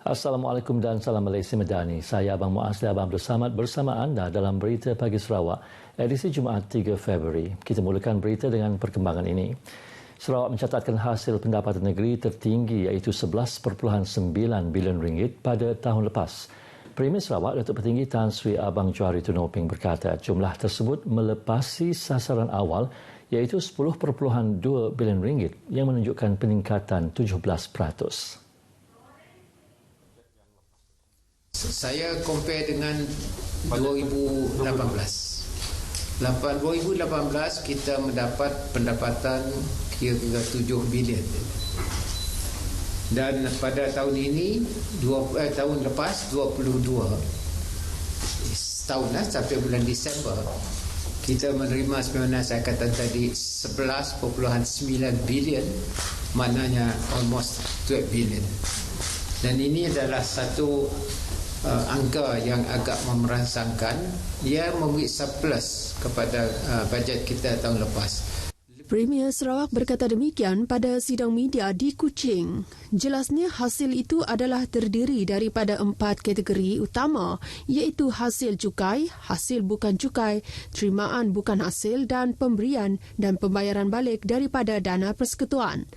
Assalamualaikum dan salam Malaysia Medani. Saya Abang Muaz dan Abang Abdul Samad bersama anda dalam Berita Pagi Sarawak, edisi Jumaat 3 Februari. Kita mulakan berita dengan perkembangan ini. Sarawak mencatatkan hasil pendapatan negeri tertinggi iaitu 11.9 bilion ringgit pada tahun lepas. Premier Sarawak Datuk Petinggi Tan Sri Abang Johari Tunoping berkata jumlah tersebut melepasi sasaran awal iaitu 10.2 bilion ringgit yang menunjukkan peningkatan 17%. Saya compare dengan 2018. 2018 kita mendapat pendapatan kira-kira 7 bilion. Dan pada tahun ini, tahun lepas 22, setahun sampai bulan Disember, kita menerima sebenarnya saya kata tadi 11.9 bilion, maknanya almost 12 bilion. Dan ini adalah satu angka yang agak memerangsangkan. Ia memberi surplus kepada bajet kita tahun lepas. Premier Sarawak berkata demikian pada sidang media di Kuching. Jelasnya hasil itu adalah terdiri daripada 4 kategori utama iaitu hasil cukai, hasil bukan cukai, terimaan bukan hasil dan pemberian dan pembayaran balik daripada dana persekutuan.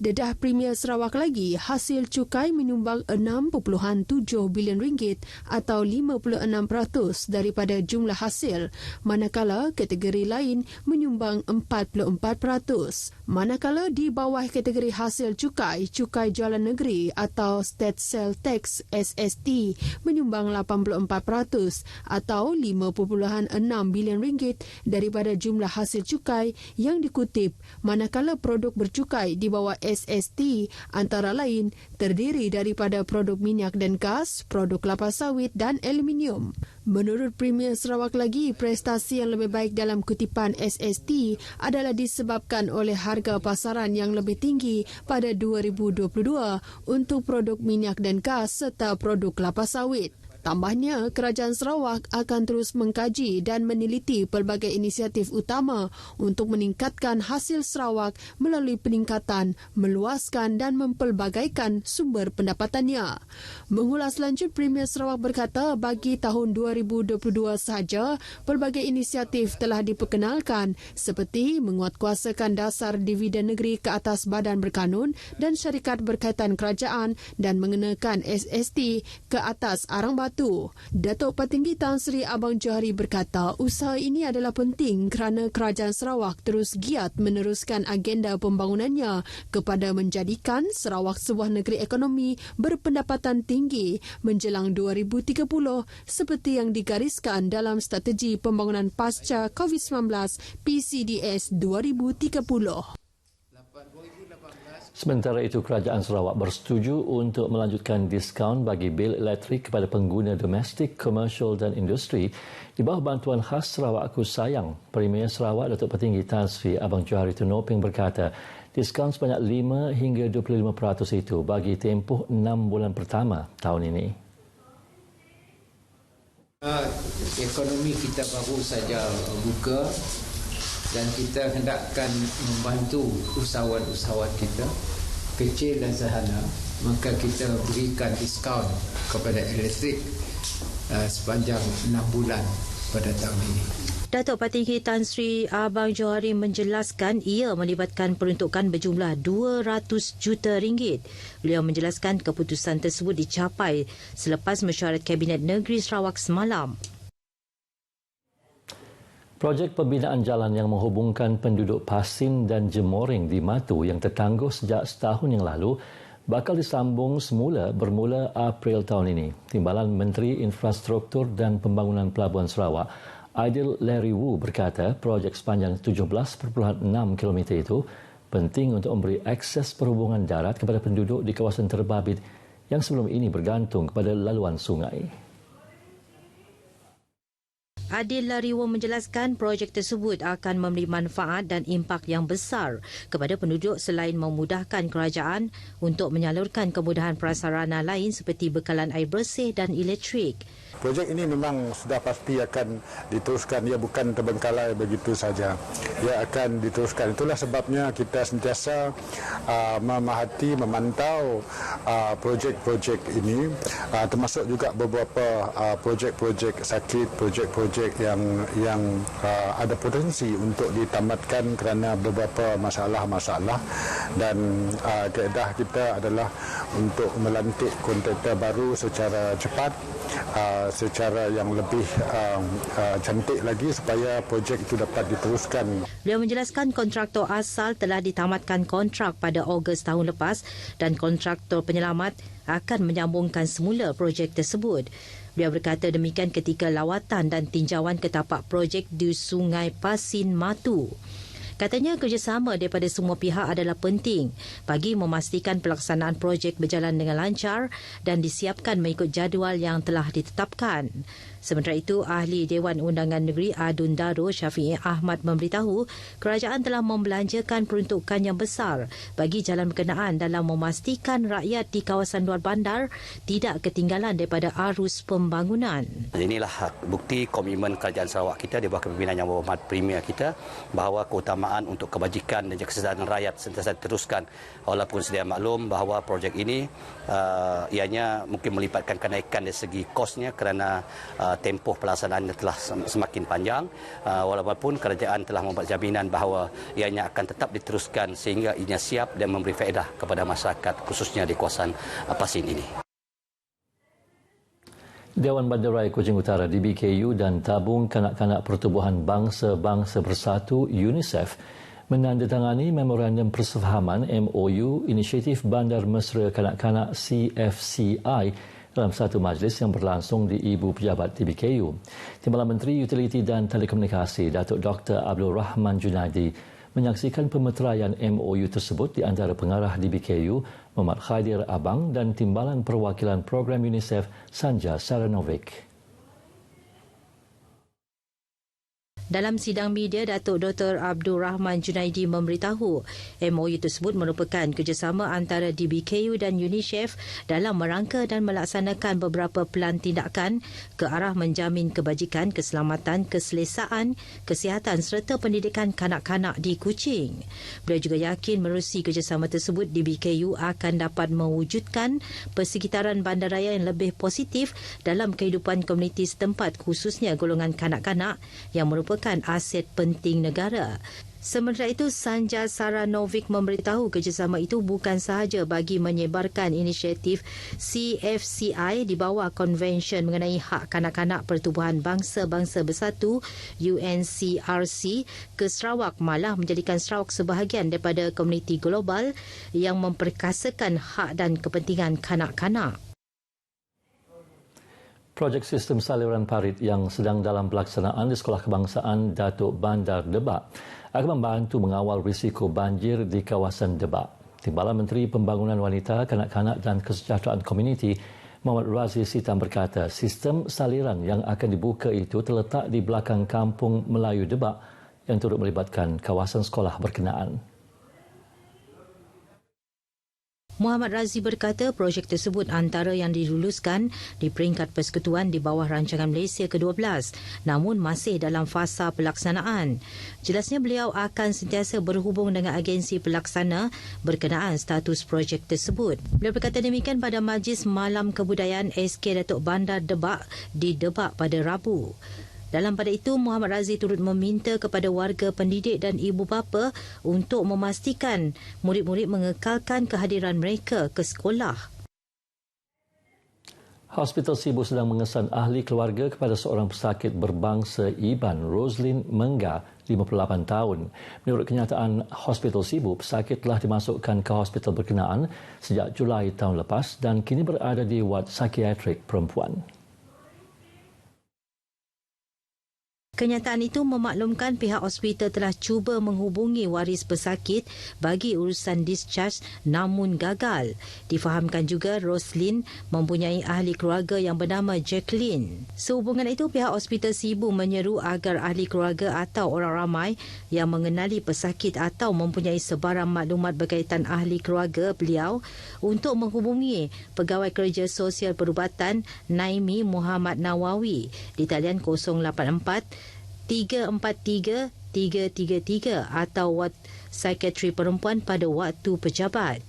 Dedah Premier Sarawak lagi, hasil cukai menyumbang 6.7 bilion ringgit atau 56% daripada jumlah hasil, manakala kategori lain menyumbang 44%. Manakala di bawah kategori hasil cukai jualan negeri atau State Sale Tax SST menyumbang 84% atau 5.6 bilion ringgit daripada jumlah hasil cukai yang dikutip, manakala produk bercukai di bawah SST antara lain terdiri daripada produk minyak dan gas, produk kelapa sawit dan aluminium. Menurut Premier Sarawak lagi, prestasi yang lebih baik dalam kutipan SST adalah disebabkan oleh harga pasaran yang lebih tinggi pada 2022 untuk produk minyak dan gas serta produk kelapa sawit. Tambahnya, Kerajaan Sarawak akan terus mengkaji dan meneliti pelbagai inisiatif utama untuk meningkatkan hasil Sarawak melalui peningkatan, meluaskan dan mempelbagaikan sumber pendapatannya. Mengulas lanjut, Premier Sarawak berkata bagi tahun 2022 sahaja, pelbagai inisiatif telah diperkenalkan seperti menguatkuasakan dasar dividen negeri ke atas badan berkanun dan syarikat berkaitan kerajaan dan mengenakan SST ke atas arang batu. Datuk Petinggi Tan Sri Abang Johari berkata usaha ini adalah penting kerana Kerajaan Sarawak terus giat meneruskan agenda pembangunannya kepada menjadikan Sarawak sebuah negeri ekonomi berpendapatan tinggi menjelang 2030 seperti yang digariskan dalam Strategi Pembangunan Pasca COVID-19 PCDS 2030. Sementara itu, Kerajaan Sarawak bersetuju untuk melanjutkan diskaun bagi bil elektrik kepada pengguna domestik, komersial dan industri di bawah bantuan khas Sarawak Aku Sayang. Premier Sarawak Datuk Petinggi Tan Sri Abang Johari Tunoping berkata diskaun sebanyak 5 hingga 25% itu bagi tempoh 6 bulan pertama tahun ini. Ekonomi kita baru saja buka dan kita hendakkan membantu usahawan-usahawan kita kecil dan sederhana, maka kita berikan diskaun kepada elektrik sepanjang 6 bulan pada tahun ini. Datuk Petinggi Tan Sri Abang Johari menjelaskan ia melibatkan peruntukan berjumlah 200 juta ringgit. Beliau menjelaskan keputusan tersebut dicapai selepas mesyuarat Kabinet Negeri Sarawak semalam. Projek pembinaan jalan yang menghubungkan penduduk Pasin dan Jemoring di Matu yang tertangguh sejak setahun yang lalu bakal disambung semula bermula April tahun ini. Timbalan Menteri Infrastruktur dan Pembangunan Pelabuhan Sarawak, Aidil Larry Wu berkata projek sepanjang 17.6 km itu penting untuk memberi akses perhubungan darat kepada penduduk di kawasan terbabit yang sebelum ini bergantung kepada laluan sungai. Aidil Lariwo menjelaskan projek tersebut akan memberi manfaat dan impak yang besar kepada penduduk selain memudahkan kerajaan untuk menyalurkan kemudahan prasarana lain seperti bekalan air bersih dan elektrik. projek ini memang sudah pasti akan diteruskan. Ia bukan terbengkalai begitu saja. Ia akan diteruskan. Itulah sebabnya kita sentiasa memahati, memantau projek-projek ini, termasuk juga beberapa projek-projek sakit, projek-projek yang ada potensi untuk ditamatkan kerana beberapa masalah-masalah, dan kaedah kita adalah untuk melantik kontraktor baru secara cepat, secara yang lebih cantik lagi supaya projek itu dapat diteruskan. Beliau menjelaskan kontraktor asal telah ditamatkan kontrak pada Ogos tahun lepas dan kontraktor penyelamat akan menyambungkan semula projek tersebut. Beliau berkata demikian ketika lawatan dan tinjauan ke tapak projek di Sungai Pasin Matu. Katanya kerjasama daripada semua pihak adalah penting bagi memastikan pelaksanaan projek berjalan dengan lancar dan disiapkan mengikut jadual yang telah ditetapkan. Sementara itu, Ahli Dewan Undangan Negeri Adun Daro Syafiee Ahmad memberitahu kerajaan telah membelanjakan peruntukan yang besar bagi jalan berkenaan dalam memastikan rakyat di kawasan luar bandar tidak ketinggalan daripada arus pembangunan. Inilah bukti komitmen kerajaan Sarawak kita di bawah kepimpinan Yang Berhormat Premier kita bahawa keutamaan untuk kebajikan dan kesejahteraan rakyat sentiasa diteruskan. Walaupun sedia maklum bahawa projek ini ianya mungkin melibatkan kenaikan dari segi kosnya kerana tempoh pelaksanaannya telah semakin panjang, walaupun kerajaan telah membuat jaminan bahawa ianya akan tetap diteruskan sehingga ianya siap dan memberi faedah kepada masyarakat khususnya di kawasan Pasin ini. Dewan Bandaraya Kuching Utara DBKU dan Tabung Kanak-Kanak Pertubuhan Bangsa-Bangsa Bersatu UNICEF menandatangani Memorandum Persefahaman MOU Inisiatif Bandar Mesra Kanak-Kanak CFCI dalam satu majlis yang berlangsung di Ibu Pejabat DBKU. Timbalan Menteri Utiliti dan Telekomunikasi Datuk Dr. Abdul Rahman Junaidi menyaksikan pemeteraian MOU tersebut di antara pengarah DBKU Muhammad Khadir Abang dan Timbalan Perwakilan Program UNICEF Sanja Saranovic. Dalam sidang media, Datuk Dr. Abdul Rahman Junaidi memberitahu MOU tersebut merupakan kerjasama antara DBKU dan UNICEF dalam merangka dan melaksanakan beberapa pelan tindakan ke arah menjamin kebajikan, keselamatan, keselesaan, kesihatan serta pendidikan kanak-kanak di Kuching. Beliau juga yakin menerusi kerjasama tersebut, DBKU akan dapat mewujudkan persekitaran bandaraya yang lebih positif dalam kehidupan komuniti setempat, khususnya golongan kanak-kanak yang merupakan aset penting negara. Sementara itu, Sanja Saranovic memberitahu kerjasama itu bukan sahaja bagi menyebarkan inisiatif CFCI di bawah Konvensyen mengenai Hak Kanak-Kanak Pertubuhan Bangsa-Bangsa Bersatu UNCRC ke Sarawak, malah menjadikan Sarawak sebahagian daripada komuniti global yang memperkasakan hak dan kepentingan kanak-kanak. Projek sistem saluran parit yang sedang dalam pelaksanaan di Sekolah Kebangsaan Datuk Bandar Debak akan membantu mengawal risiko banjir di kawasan Debak. Timbalan Menteri Pembangunan Wanita, Kanak-Kanak dan Kesejahteraan Komuniti Muhammad Razi Sitam berkata sistem saliran yang akan dibuka itu terletak di belakang Kampung Melayu Debak yang turut melibatkan kawasan sekolah berkenaan. Muhammad Razi berkata projek tersebut antara yang diluluskan di peringkat persekutuan di bawah rancangan Malaysia ke-12 namun masih dalam fasa pelaksanaan. Jelasnya beliau akan sentiasa berhubung dengan agensi pelaksana berkenaan status projek tersebut. Beliau berkata demikian pada Majlis Malam Kebudayaan SK Datuk Bandar Debak di Debak pada Rabu. Dalam pada itu, Muhammad Razi turut meminta kepada warga pendidik dan ibu bapa untuk memastikan murid-murid mengekalkan kehadiran mereka ke sekolah. Hospital Sibu sedang mengesan ahli keluarga kepada seorang pesakit berbangsa Iban, Roslyn Mengga, 58 tahun. Menurut kenyataan Hospital Sibu, pesakit telah dimasukkan ke hospital berkenaan sejak Julai tahun lepas dan kini berada di wad psikiatrik perempuan. Kenyataan itu memaklumkan pihak hospital telah cuba menghubungi waris pesakit bagi urusan discharge namun gagal. Difahamkan juga Roslyn mempunyai ahli keluarga yang bernama Jacqueline. Sehubungan itu, pihak hospital Sibu menyeru agar ahli keluarga atau orang ramai yang mengenali pesakit atau mempunyai sebarang maklumat berkaitan ahli keluarga beliau untuk menghubungi Pegawai Kerja Sosial Perubatan Naimi Muhammad Nawawi di talian 084 343 333 atau Sekretari Perempuan pada waktu pejabat.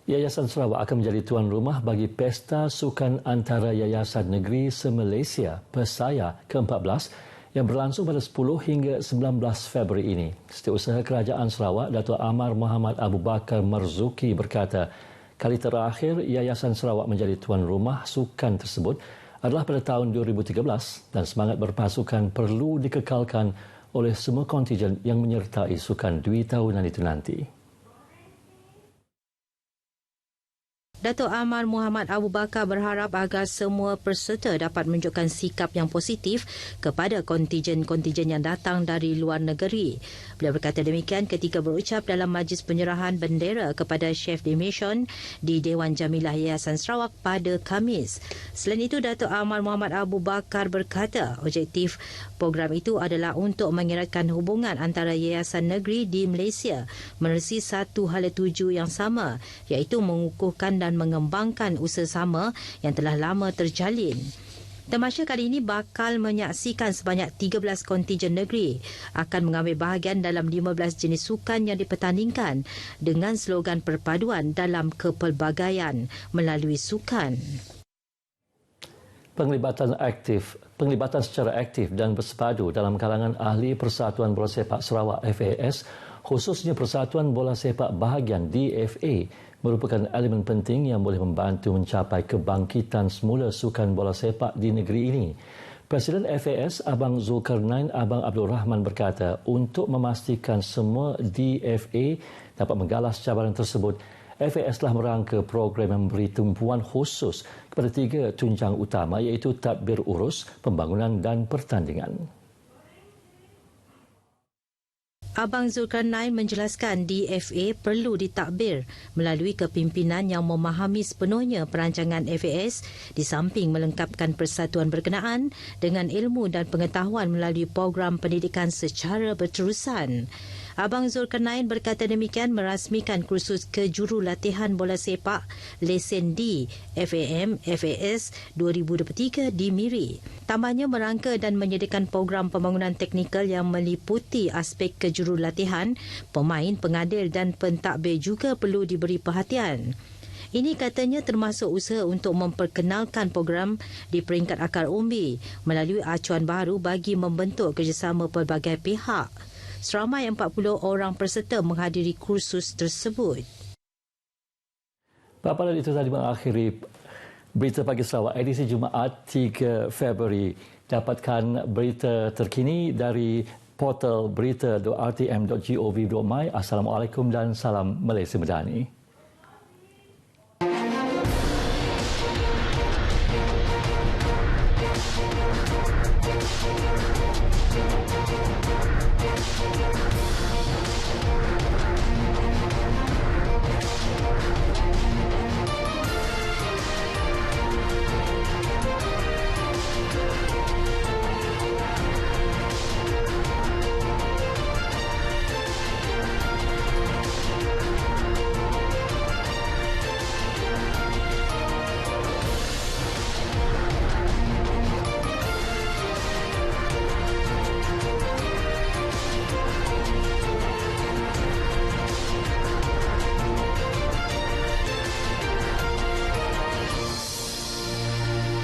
Yayasan Sarawak akan menjadi tuan rumah bagi Pesta Sukan Antara Yayasan Negeri se-Malaysia Persaya ke-14 yang berlangsung pada 10 hingga 19 Februari ini. Setiausaha Kerajaan Sarawak, Dato' Amar Muhammad Abu Bakar Marzuki berkata, kali terakhir Yayasan Sarawak menjadi tuan rumah sukan tersebut adalah pada tahun 2013 dan semangat berpasukan perlu dikekalkan oleh semua kontijen yang menyertai sukan 2 tahunan itu nanti. Dato' Amar Muhammad Abu Bakar berharap agar semua peserta dapat menunjukkan sikap yang positif kepada kontijen-kontijen yang datang dari luar negeri. Beliau berkata demikian ketika berucap dalam majlis penyerahan bendera kepada Chef de Mission di Dewan Jamilah Yayasan Sarawak pada Khamis. Selain itu, Dato' Amar Muhammad Abu Bakar berkata objektif program itu adalah untuk mengeratkan hubungan antara yayasan negeri di Malaysia menerusi satu hala tuju yang sama, iaitu mengukuhkan dan mengembangkan usaha sama yang telah lama terjalin. Tamasya kali ini bakal menyaksikan sebanyak 13 kontijen negeri akan mengambil bahagian dalam 15 jenis sukan yang dipertandingkan dengan slogan perpaduan dalam kepelbagaian melalui sukan. Penglibatan secara aktif dan bersepadu dalam kalangan ahli Persatuan Bola Sepak Sarawak FAS, khususnya Persatuan Bola Sepak Bahagian DFA, merupakan elemen penting yang boleh membantu mencapai kebangkitan semula sukan bola sepak di negeri ini. Presiden FAS Abang Zulkarnain Abang Abdul Rahman berkata, untuk memastikan semua DFA dapat menggalas cabaran tersebut, FAS telah merangka program yang memberi tumpuan khusus kepada 3 tunjang utama, iaitu tadbir urus, pembangunan dan pertandingan. Abang Zulkarnain menjelaskan DFA perlu ditakbir melalui kepimpinan yang memahami sepenuhnya perancangan FAS di samping melengkapkan persatuan berkenaan dengan ilmu dan pengetahuan melalui program pendidikan secara berterusan. Abang Zulkarnain berkata demikian merasmikan kursus kejurulatihan bola sepak Lesen D FAM FAS 2023 di Miri. Tambahnya merangka dan menyediakan program pembangunan teknikal yang meliputi aspek kejurulatihan, pemain, pengadil dan pentadbir juga perlu diberi perhatian. Ini katanya termasuk usaha untuk memperkenalkan program di peringkat akar umbi melalui acuan baru bagi membentuk kerjasama pelbagai pihak. Seramai 40 orang peserta menghadiri kursus tersebut. Paparan itu tadi mengakhiri Berita Pagi Sarawak edisi Jumaat 3 Februari. Dapatkan berita terkini dari portal berita.rtm.gov.my. Assalamualaikum dan salam Malaysia Madani.